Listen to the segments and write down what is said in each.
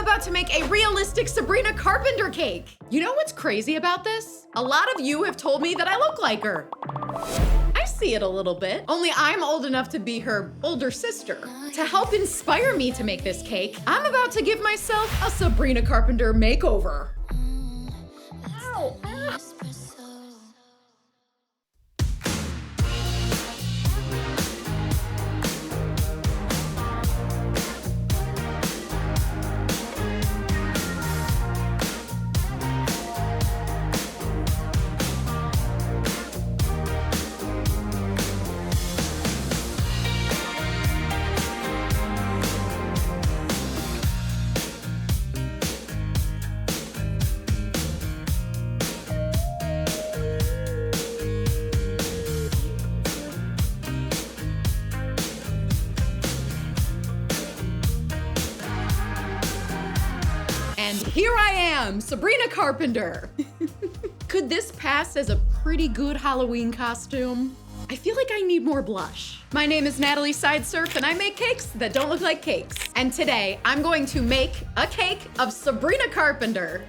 about to make a realistic Sabrina Carpenter cake. You know what's crazy about this? A lot of you have told me that I look like her. I see it a little bit, only I'm old enough to be her older sister. To help inspire me to make this cake, I'm about to give myself a Sabrina Carpenter makeover. Ow, ow. And here I am, Sabrina Carpenter. Could this pass as a pretty good Halloween costume? I feel like I need more blush. My name is Natalie Sideserf and I make cakes that don't look like cakes. And today I'm going to make a cake of Sabrina Carpenter.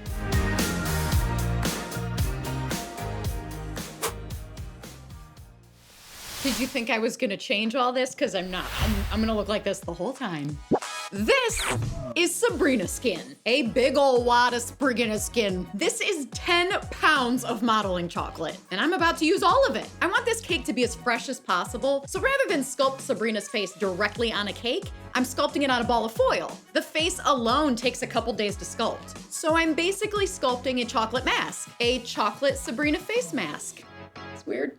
Did you think I was gonna change all this? Because I'm not. I'm gonna look like this the whole time. This is Sabrina skin, a big ol' wad of Sabrina skin. This is 10 pounds of modeling chocolate, and I'm about to use all of it. I want this cake to be as fresh as possible, so rather than sculpt Sabrina's face directly on a cake, I'm sculpting it on a ball of foil. The face alone takes a couple days to sculpt. So I'm basically sculpting a chocolate mask, a chocolate Sabrina face mask. It's weird.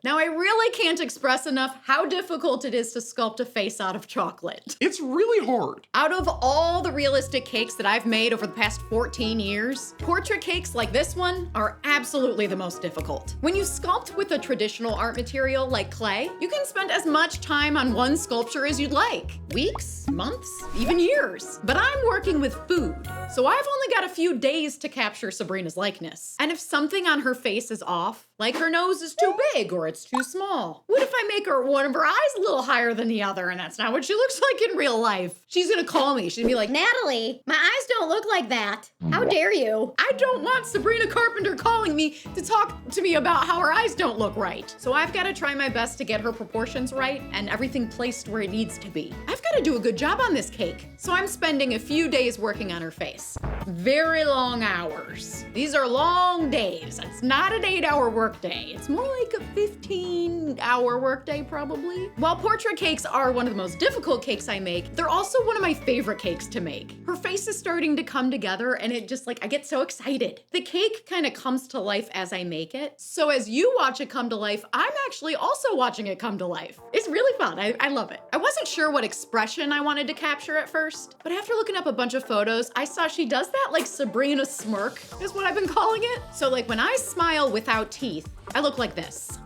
Now, I really can't express enough how difficult it is to sculpt a face out of chocolate. It's really hard. Out of all the realistic cakes that I've made over the past 14 years, portrait cakes like this one are absolutely the most difficult. When you sculpt with a traditional art material like clay, you can spend as much time on one sculpture as you'd like. Weeks, months, even years. But I'm working with food, so I've only got a few days to capture Sabrina's likeness. And if something on her face is off, like her nose is too big or it's too small. What if I make one of her eyes a little higher than the other and that's not what she looks like in real life? She's gonna call me. She's gonna be like, Natalie, my eyes don't look like that. How dare you? I don't want Sabrina Carpenter calling me to talk to me about how her eyes don't look right. So I've gotta try my best to get her proportions right and everything placed where it needs to be. I've gotta do a good job on this cake. So I'm spending a few days working on her face. Very long hours. These are long days. It's not an 8-hour workday. It's more like a 15-hour workday probably. While portrait cakes are one of the most difficult cakes I make, they're also one of my favorite cakes to make. Her face is starting to come together and it just I get so excited. The cake kind of comes to life as I make it. So as you watch it come to life, I'm actually also watching it come to life. It's really fun. I love it. I wasn't sure what expression I wanted to capture at first, but after looking up a bunch of photos, I saw she does that Sabrina smirk is what I've been calling it. So when I smile without teeth, I look like this.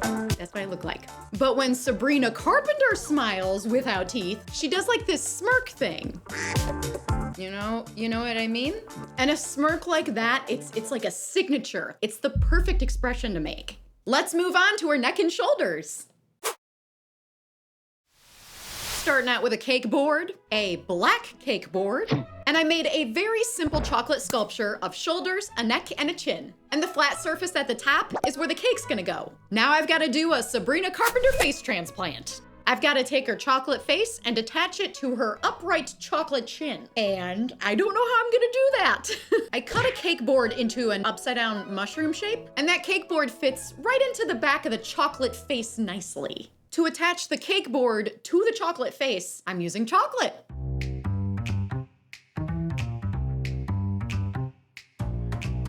That's what I look like. But when Sabrina Carpenter smiles without teeth, she does this smirk thing. You know what I mean? And a smirk like that, it's like a signature. It's the perfect expression to make. Let's move on to her neck and shoulders. Starting out with a cake board, a black cake board, and I made a very simple chocolate sculpture of shoulders, a neck, and a chin. And the flat surface at the top is where the cake's gonna go. Now I've gotta do a Sabrina Carpenter face transplant. I've gotta take her chocolate face and attach it to her upright chocolate chin. And I don't know how I'm gonna do that. I cut a cake board into an upside down mushroom shape, and that cake board fits right into the back of the chocolate face nicely. To attach the cake board to the chocolate face, I'm using chocolate.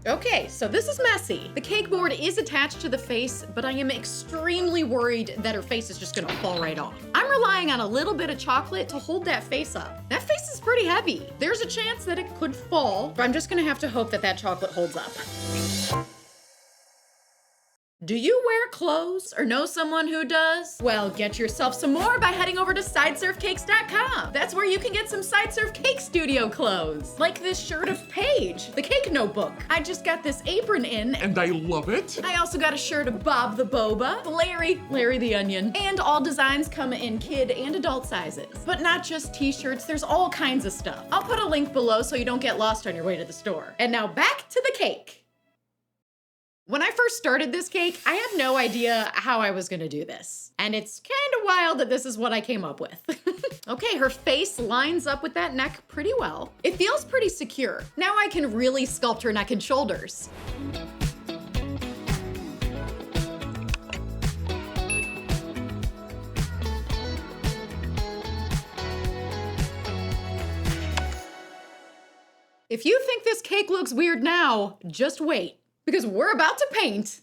Okay, so this is messy. The cake board is attached to the face, but I am extremely worried that her face is just gonna fall right off. I'm relying on a little bit of chocolate to hold that face up. That face is pretty heavy. There's a chance that it could fall, but I'm just gonna have to hope that that chocolate holds up. Do you wear clothes or know someone who does? Well, get yourself some more by heading over to sideserfcakes.com. That's where you can get some Sideserf Cake Studio clothes. Like this shirt of Paige, the cake notebook. I just got this apron in. And I love it. I also got a shirt of Bob the Boba, Larry the Onion, and all designs come in kid and adult sizes. But not just t-shirts, there's all kinds of stuff. I'll put a link below so you don't get lost on your way to the store. And now back to the cake. When I first started this cake, I had no idea how I was gonna do this. And it's kind of wild that this is what I came up with. Okay, her face lines up with that neck pretty well. It feels pretty secure. Now I can really sculpt her neck and shoulders. If you think this cake looks weird now, just wait, because we're about to paint.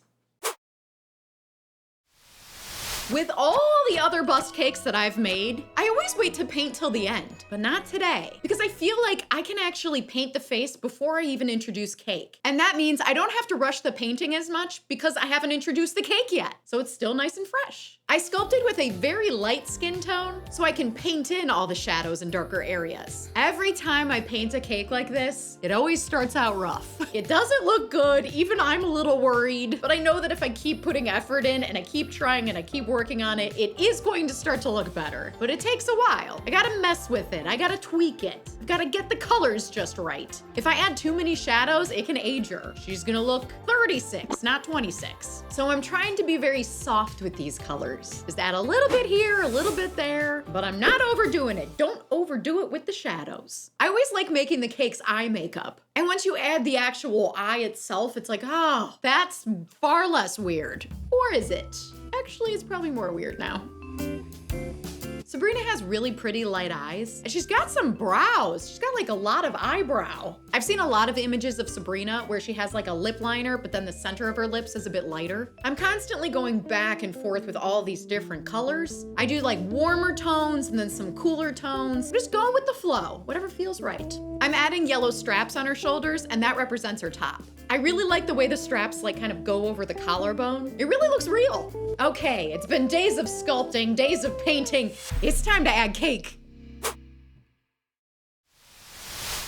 With all the other bust cakes that I've made, I always wait to paint till the end, but not today, because I feel like I can actually paint the face before I even introduce cake. And that means I don't have to rush the painting as much because I haven't introduced the cake yet, so it's still nice and fresh. I sculpted with a very light skin tone so I can paint in all the shadows and darker areas. Every time I paint a cake like this, it always starts out rough. It doesn't look good, even I'm a little worried, but I know that if I keep putting effort in and I keep trying and I keep working on it, it is going to start to look better. But it takes a while. I gotta mess with it, I gotta tweak it. I've gotta get the colors just right. If I add too many shadows, it can age her. She's gonna look 36, not 26. So I'm trying to be very soft with these colors. Just add a little bit here, a little bit there, but I'm not overdoing it. Don't overdo it with the shadows. I always like making the cake's eye makeup. And once you add the actual eye itself, it's like, oh, that's far less weird. Or is it? Actually, it's probably more weird now. Sabrina has really pretty light eyes, and she's got some brows. She's got like a lot of eyebrow. I've seen a lot of images of Sabrina where she has like a lip liner, but then the center of her lips is a bit lighter. I'm constantly going back and forth with all these different colors. I do like warmer tones and then some cooler tones. Just going with the flow, whatever feels right. I'm adding yellow straps on her shoulders, and that represents her top. I really like the way the straps like kind of go over the collarbone. It really looks real. Okay, it's been days of sculpting, days of painting. It's time to add cake.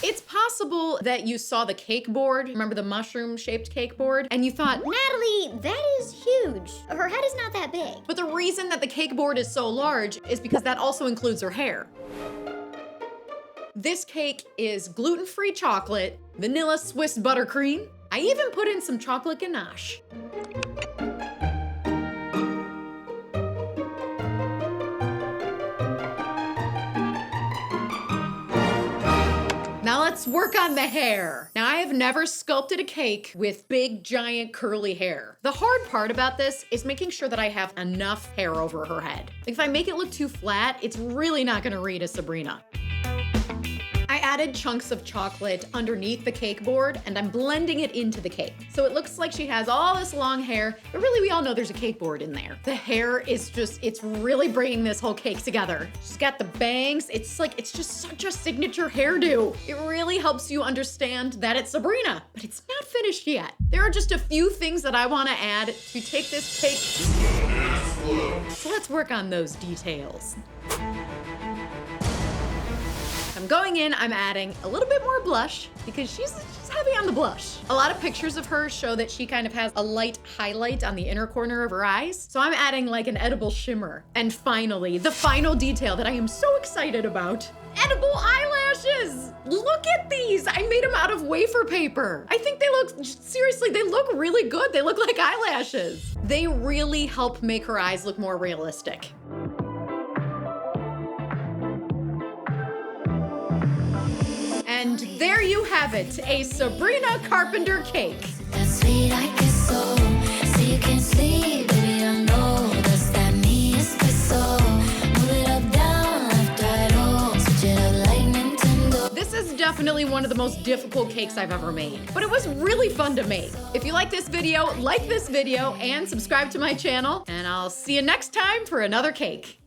It's possible that you saw the cake board, remember the mushroom-shaped cake board, and you thought, Natalie, that is huge. Her head is not that big. but the reason that the cake board is so large is because that also includes her hair. This cake is gluten-free chocolate, vanilla Swiss buttercream. I even put in some chocolate ganache. Now let's work on the hair. Now I have never sculpted a cake with big, giant, curly hair. The hard part about this is making sure that I have enough hair over her head. If I make it look too flat, it's really not gonna read as Sabrina. I added chunks of chocolate underneath the cake board, and I'm blending it into the cake. So it looks like she has all this long hair, but really we all know there's a cake board in there. The hair is just, it's really bringing this whole cake together. She's got the bangs. It's just such a signature hairdo. It really helps you understand that it's Sabrina, but it's not finished yet. There are just a few things that I wanna add to take this cake. So let's work on those details. I'm going in, I'm adding a little bit more blush because she's heavy on the blush. A lot of pictures of her show that she kind of has a light highlight on the inner corner of her eyes. So I'm adding like an edible shimmer. And finally, the final detail that I am so excited about, edible eyelashes. Look at these. I made them out of wafer paper. I think they look, seriously, they look really good. They look like eyelashes. They really help make her eyes look more realistic. And there you have it, a Sabrina Carpenter cake. That's sweet, I guess so. So you can sleep, baby, I know. Does that mean espresso? Move it up, down, left, right, oh. Switch it up like Nintendo. This is definitely one of the most difficult cakes I've ever made, but it was really fun to make. If you like this video, and subscribe to my channel, and I'll see you next time for another cake.